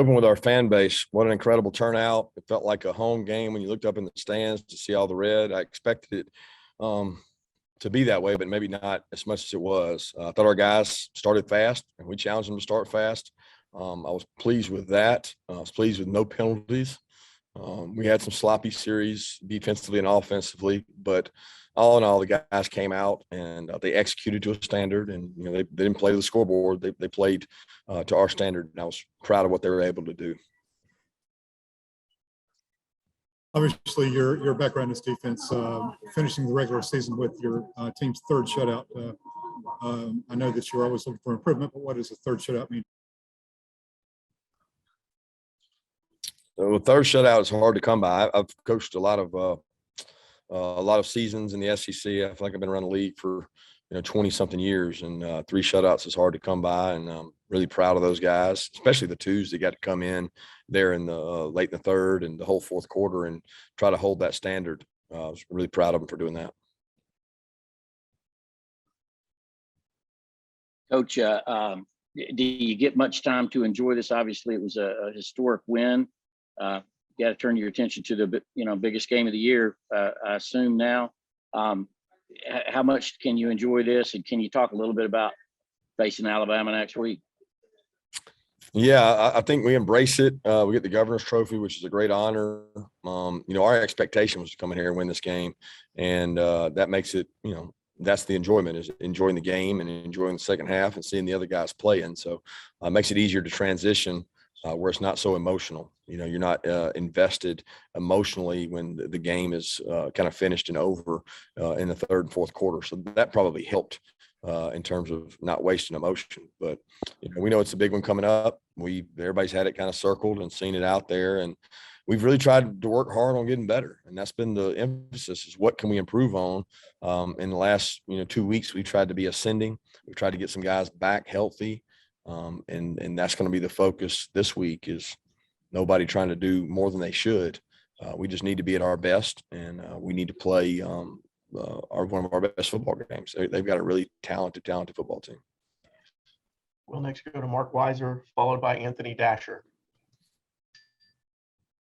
open with our fan base. What an incredible turnout. It felt like a home game when you looked up in the stands to see all the red. I expected it to be that way, but maybe not as much as it was. I thought our guys started fast, and we challenged them to start fast. I was pleased with that. I was pleased with no penalties. We had some sloppy series defensively and offensively, but all in all, the guys came out and they executed to a standard, and they didn't play to the scoreboard. They played to our standard, and I was proud of what they were able to do. Obviously, your background is defense, finishing the regular season with your team's third shutout. I know that you're always looking for improvement, but what does a third shutout mean? So a third shutout is hard to come by. I've coached a lot of seasons in the SEC. I feel like I've been around the league for 20-something years, and 3 shutouts is hard to come by. And I'm really proud of those guys, especially the twos that got to come in there in the late in the third and the whole fourth quarter and try to hold that standard. I was really proud of them for doing that. Coach, do you get much time to enjoy this? Obviously, it was a historic win. You got to turn your attention to the biggest game of the year, I assume now. How much can you enjoy this, and can you talk a little bit about facing Alabama next week? Yeah, I think we embrace it. We get the Governor's Trophy, which is a great honor. Our expectation was to come in here and win this game, and that makes it, that's the enjoyment, is enjoying the game and enjoying the second half and seeing the other guys playing. So it makes it easier to transition where it's not so emotional. You're not invested emotionally when the game is kind of finished and over in the third and fourth quarter. So that probably helped in terms of not wasting emotion. But we know it's a big one coming up. Everybody's had it kind of circled and seen it out there, and we've really tried to work hard on getting better. And that's been the emphasis, is what can we improve on? In the last 2 weeks, we've tried to be ascending. We've tried to get some guys back healthy. And that's going to be the focus this week, is nobody trying to do more than they should. We just need to be at our best, and we need to play one of our best football games. They've got a really talented football team. We'll next go to Mark Weiser, followed by Anthony Dasher.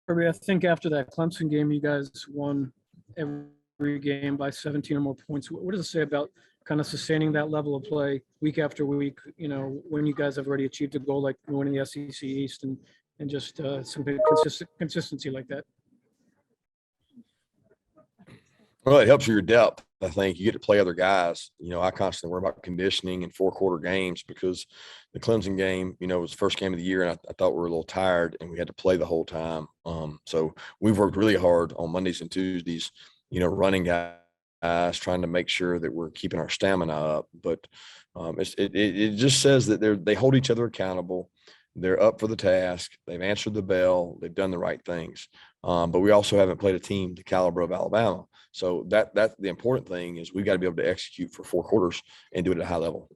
Kirby, I think after that Clemson game, you guys won every game by 17 or more points. What does it say about kind of sustaining that level of play week after week, when you guys have already achieved a goal like winning the SEC East and just some big consistency like that? Well, it helps with your depth. I think you get to play other guys. I constantly worry about conditioning in 4-quarter games, because the Clemson game, was the first game of the year, and I thought we were a little tired and we had to play the whole time. So we've worked really hard on Mondays and Tuesdays, running guys, trying to make sure that we're keeping our stamina up. But it just says that they hold each other accountable. They're up for the task. They've answered the bell. They've done the right things. But we also haven't played a team the caliber of Alabama. So that's the important thing, is we've got to be able to execute for 4 quarters and do it at a high level.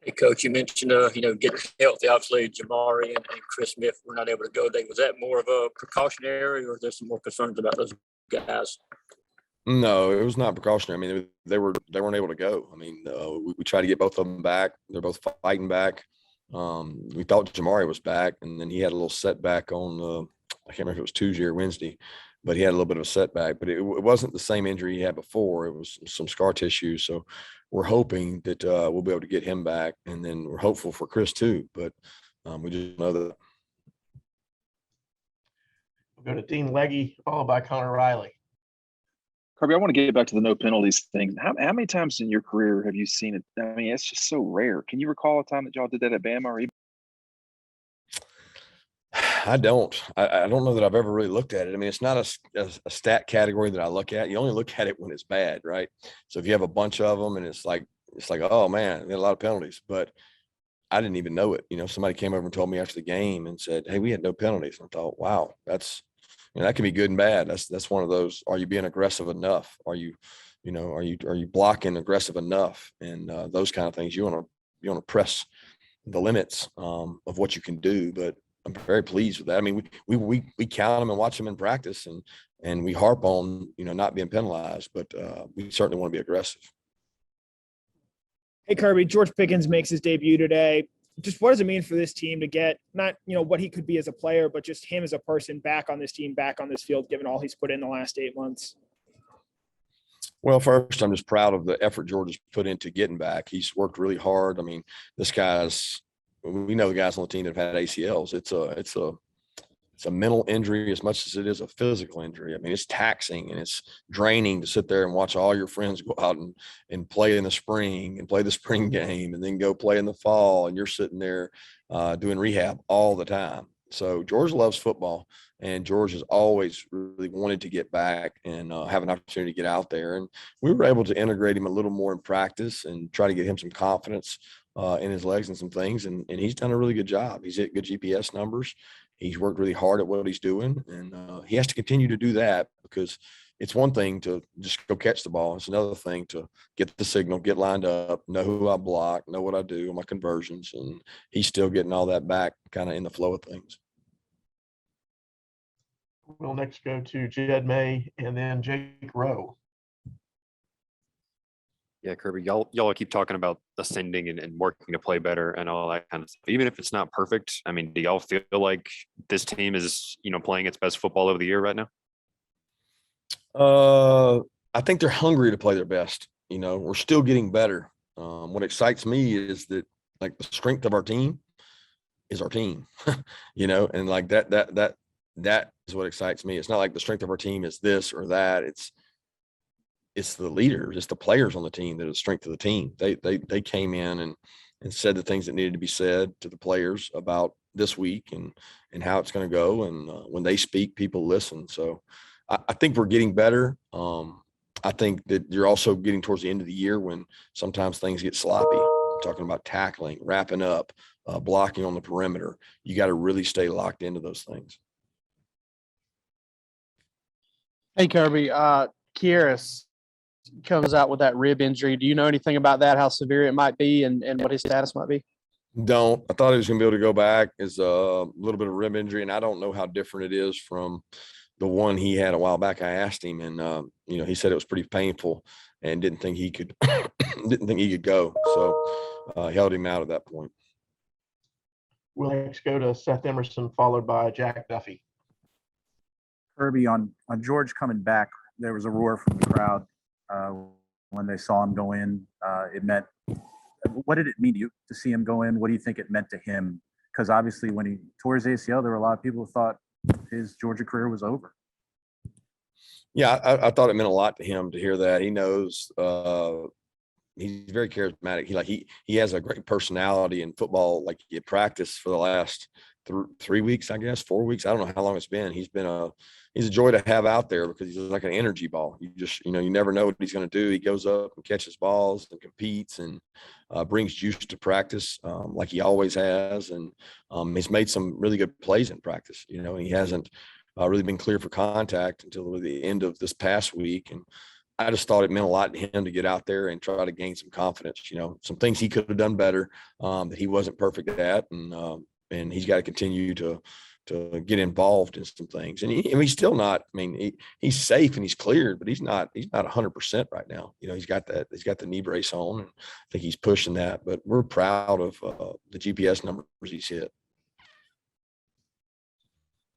Hey, Coach, you mentioned, getting healthy. Obviously, Jamari and Chris Smith were not able to go. Was that more of a precautionary, or is there some more concerns about those guys? No, it was not precautionary. I mean, they weren't able to go. I mean, we tried to get both of them back. They're both fighting back. We thought Jamari was back, and then he had a little setback on I can't remember if it was Tuesday or Wednesday, but he had a little bit of a setback. But it wasn't the same injury he had before. It was some scar tissue. So we're hoping that we'll be able to get him back, and then we're hopeful for Chris too. But we just know that. We'll go to Dean Legge, followed by Connor Riley. Kirby, I want to get back to the no penalties thing. How many times in your career have you seen it? I mean, it's just so rare. Can you recall a time that y'all did that at Bama or even? I don't know that I've ever really looked at it. I mean, it's not a stat category that I look at. You only look at it when it's bad, right? So if you have a bunch of them and it's like, oh man, we had a lot of penalties, but I didn't even know it. Somebody came over and told me after the game and said, hey, we had no penalties. And I thought, wow, that can be good and bad. That's one of those. Are you being aggressive enough? Are you blocking aggressive enough? And those kind of things, you want to press the limits of what you can do. But I'm very pleased with that. I mean, we count them and watch them in practice, and we harp on not being penalized, but we certainly want to be aggressive. Hey, Kirby, George Pickens makes his debut today. just what does it mean for this team to get not, what he could be as a player, but just him as a person back on this team, back on this field, given all he's put in the last 8 months? Well, first, I'm just proud of the effort George has put into getting back. He's worked really hard. I mean, we know the guys on the team that have had ACLs. It's a mental injury as much as it is a physical injury. I mean, it's taxing and it's draining to sit there and watch all your friends go out and play in the spring and play the spring game and then go play in the fall. And you're sitting there doing rehab all the time. So George loves football, and George has always really wanted to get back and have an opportunity to get out there. And we were able to integrate him a little more in practice and try to get him some confidence in his legs and some things. And he's done a really good job. He's hit good GPS numbers. He's worked really hard at what he's doing, and he has to continue to do that, because it's one thing to just go catch the ball. It's another thing to get the signal, get lined up, know who I block, know what I do, my conversions, and he's still getting all that back kind of in the flow of things. We'll next go to Jed May and then Jake Rowe. Yeah, Kirby, y'all keep talking about ascending and working to play better and all that kind of stuff. Even if it's not perfect, I mean, do y'all feel like this team is, playing its best football of the year right now? I think they're hungry to play their best. We're still getting better. What excites me is that, like, the strength of our team is our team, and like that is what excites me. It's not like the strength of our team is this or that. It's the leaders, it's the players on the team that are the strength of the team. They came in and said the things that needed to be said to the players about this week and how it's going to go. And when they speak, people listen. So I think we're getting better. I think that you're also getting towards the end of the year when sometimes things get sloppy. I'm talking about tackling, wrapping up, blocking on the perimeter. You got to really stay locked into those things. Hey, Kirby, Kyrus comes out with that rib injury. Do you know anything about that, how severe it might be and what his status might be? Don't. I thought he was going to be able to go back. It's a little bit of rib injury, and I don't know how different it is from the one he had a while back. I asked him, and he said it was pretty painful and didn't think he could go. So he held him out at that point. We'll next go to Seth Emerson, followed by Jack Duffy. Kirby, on George coming back, there was a roar from the crowd when they saw him go in. What did it mean to you to see him go in? What do you think it meant to him? Because obviously when he tore his ACL, there were a lot of people who thought his Georgia career was over. Yeah, I thought it meant a lot to him to hear that. He knows he's very charismatic. He has a great personality in football. Like, he had practiced for the last 3 weeks, I guess, 4 weeks. I don't know how long it's been. He's a joy to have out there because he's like an energy ball. You never know what he's going to do. He goes up and catches balls and competes and brings juice to practice like he always has. And he's made some really good plays in practice, and he hasn't really been clear for contact until the end of this past week. And I just thought it meant a lot to him to get out there and try to gain some confidence, some things he could have done better that he wasn't perfect at. And he's got to continue to get involved in some things. And he's still not, he's safe and he's cleared, but he's not 100% right now. He's got the knee brace on, and I think he's pushing that, but we're proud of the GPS numbers he's hit.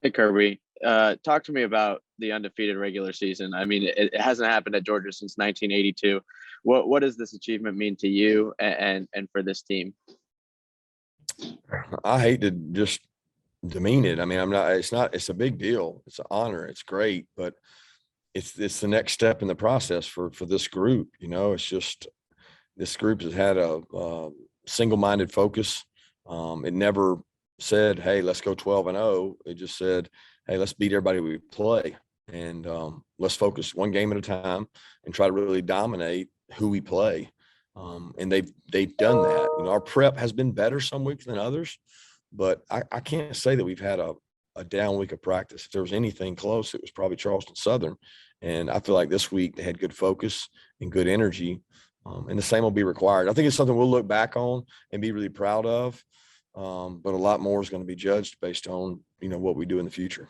Hey, Kirby, talk to me about the undefeated regular season. It hasn't happened at Georgia since 1982. What does this achievement mean to you and for this team? I hate to just demean it. It's a big deal. It's an honor. It's great, but it's the next step in the process for this group. It's just, this group has had a single-minded focus. It never said, hey, let's go 12-0. It just said, hey, let's beat everybody we play. And let's focus one game at a time and try to really dominate who we play. And they've done that. Our prep has been better some weeks than others, but I can't say that we've had a down week of practice. If there was anything close, it was probably Charleston Southern. And I feel like this week they had good focus and good energy, and the same will be required. I think it's something we'll look back on and be really proud of, but a lot more is going to be judged based on, what we do in the future.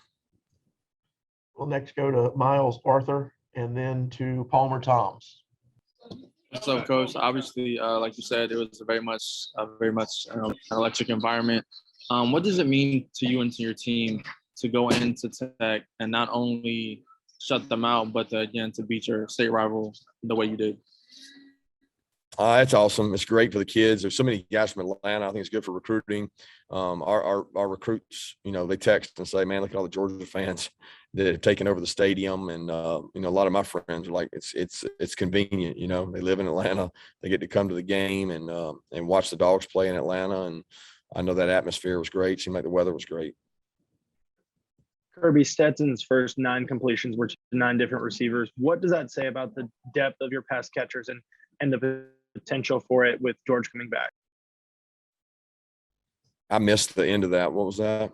We'll next go to Miles Arthur and then to Palmer Toms. What's up, Coach? Obviously, like you said, it was a very much an electric environment. What does it mean to you and to your team to go into Tech and not only shut them out, but again to beat your state rival the way you did? It's awesome. It's great for the kids. There's so many guys from Atlanta. I think it's good for recruiting. Our recruits, they text and say, "Man, look at all the Georgia fans that have taken over the stadium." And a lot of my friends are like, "It's convenient." They live in Atlanta. They get to come to the game and watch the Dogs play in Atlanta. And I know that atmosphere was great. Seemed like the weather was great. Kirby, Stetson's first 9 completions were to 9 different receivers. What does that say about the depth of your pass catchers and the potential for it with George coming back? I missed the end of that. What was that?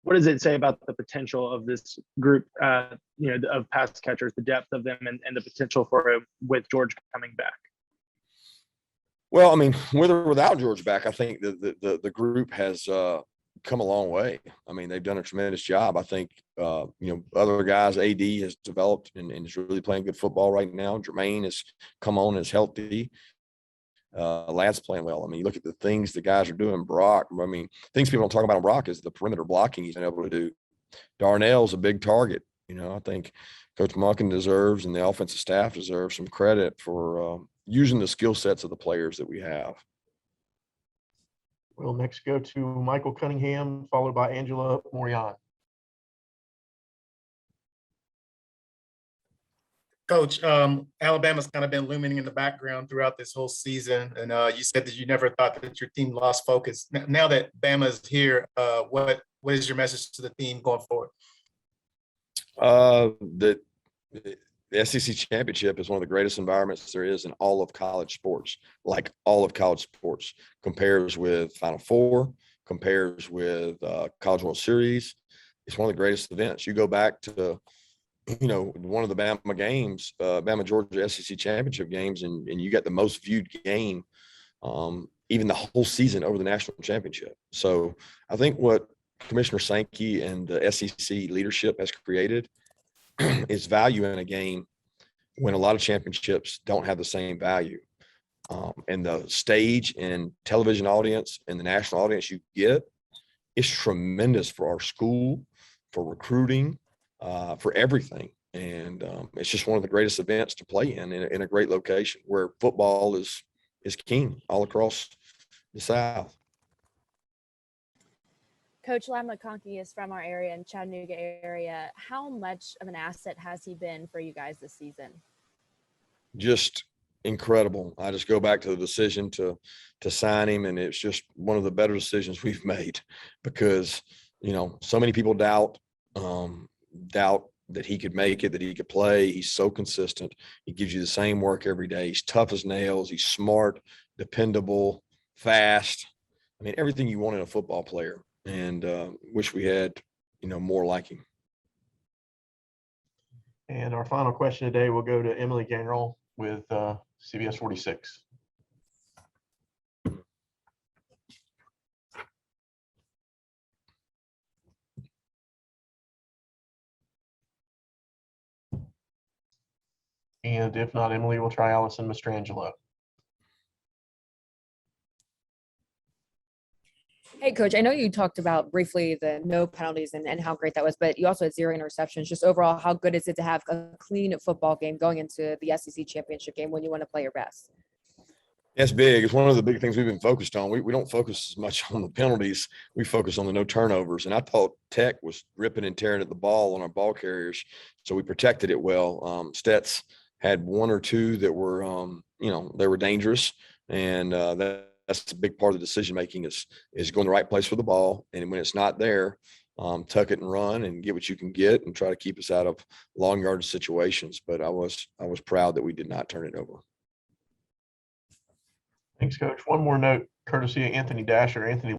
What does it say about the potential of this group, of pass catchers, the depth of them, and the potential for it with George coming back? Well, I mean, with or without George back, I think the group has come a long way. I mean, they've done a tremendous job. I think, other guys, AD has developed and is really playing good football right now. Jermaine has come on, is healthy. Lad's playing well. I mean, you look at the things the guys are doing. Brock, I mean, things people don't talk about on Brock is the perimeter blocking he's been able to do. Darnell's a big target. I think Coach Monken deserves and the offensive staff deserves some credit for using the skill sets of the players that we have. We'll next go to Michael Cunningham, followed by Angela Morion. Coach, Alabama's kind of been looming in the background throughout this whole season, and you said that you never thought that your team lost focus. Now that Bama's here, what is your message to the team going forward? The SEC championship is one of the greatest environments there is in all of college sports, like all of college sports. Compares with Final Four, compares with College World Series. It's one of the greatest events. You go back to, one of the Bama games, Bama-Georgia SEC championship games, and you got the most viewed game, even the whole season over the national championship. So I think what Commissioner Sankey and the SEC leadership has created is value in a game when a lot of championships don't have the same value. And the stage and television audience and the national audience you get is tremendous for our school, for recruiting, for everything. And it's just one of the greatest events to play in a great location where football is king all across the South. Coach Lam McConkey is from our area in Chattanooga area. How much of an asset has he been for you guys this season? Just incredible. I just go back to the decision to sign him, and it's just one of the better decisions we've made because, so many people doubt that he could make it, that he could play. He's so consistent. He gives you the same work every day. He's tough as nails. He's smart, dependable, fast. I mean, everything you want in a football player. And wish we had, more like him. And our final question today will go to Emily Gainrell with CBS 46. And if not Emily, we'll try Allison Mastrangelo. Hey, Coach, I know you talked about briefly the no penalties and how great that was, but you also had 0 interceptions. Just overall, how good is it to have a clean football game going into the SEC championship game when you want to play your best? That's big. It's one of the big things we've been focused on. We don't focus as much on the penalties. We focus on the no turnovers. And I thought Tech was ripping and tearing at the ball on our ball carriers, so we protected it well. Stets had 1 or 2 that were, they were dangerous, and that's a big part of the decision making is going the right place for the ball. And when it's not there, tuck it and run and get what you can get and try to keep us out of long yardage situations. But I was proud that we did not turn it over. Thanks, Coach. One more note, courtesy of Anthony Dasher. Anthony